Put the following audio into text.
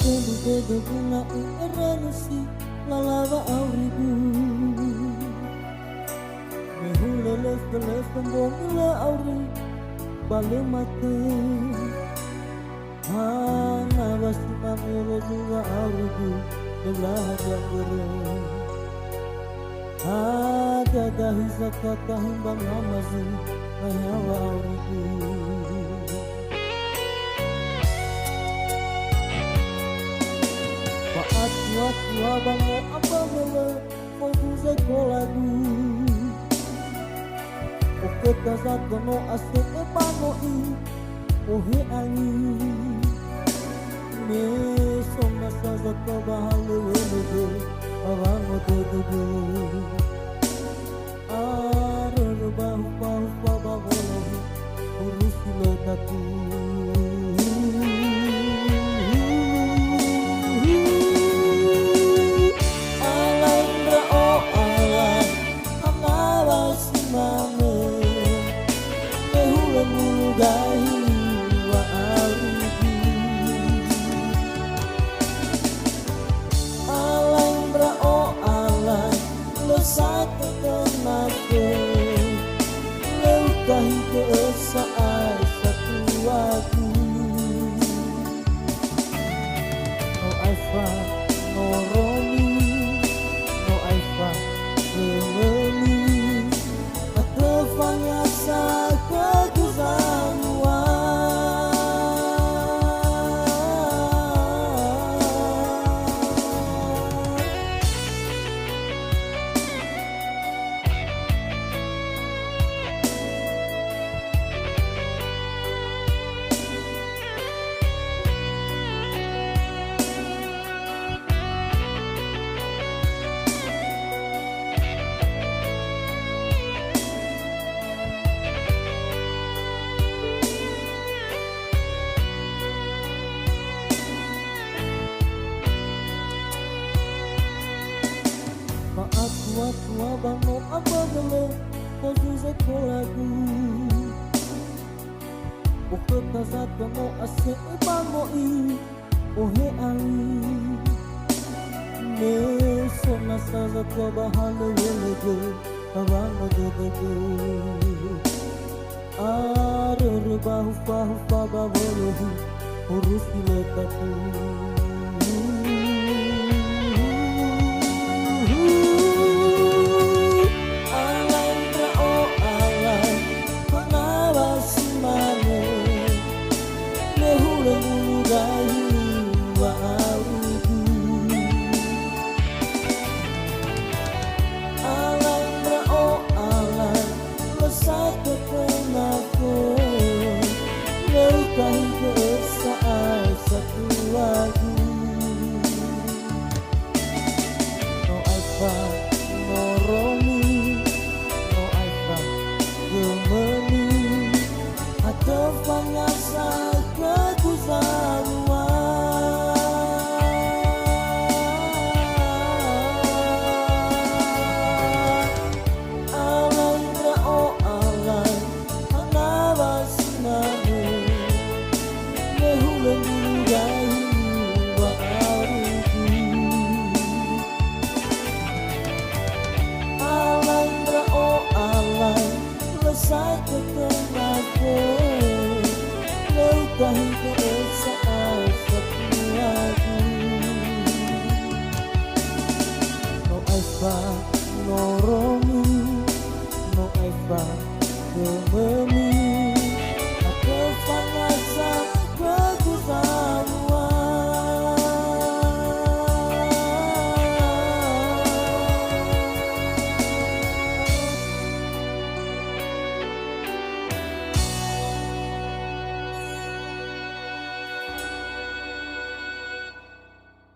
Sende de bunga irenusi lalava auribu Mehule les pembongile auri bale mate Hana basima mero juga auribu belah jambere Ada dahi zakata himbang namazi mayawa auribu Waktu abang mo abangele mo buze kolagu Oke tazat kono ase e bano I ohe angi Me soma saza kabahale welege avango tedege Arere bahu bahu babavolohi urusi letaku Saat satu waktu No Aifa, no Romi No Aifa, Remeni Atefanya sa keguzanuan Waktu abang mo abangele mo zuze kolagu Oke tazat kono ase e bango I ohe ali Me sona saza kabahale welege abango dedege Arere bahu bahu babavolohi urusi letaku Saat satu lagi No Aifa, no Romi No Aifa, Gemeni Atefanya sa keguzanuan Alaindra oh alai Hanawasinane Alaindra oh alai lesai ketenaga Leutahi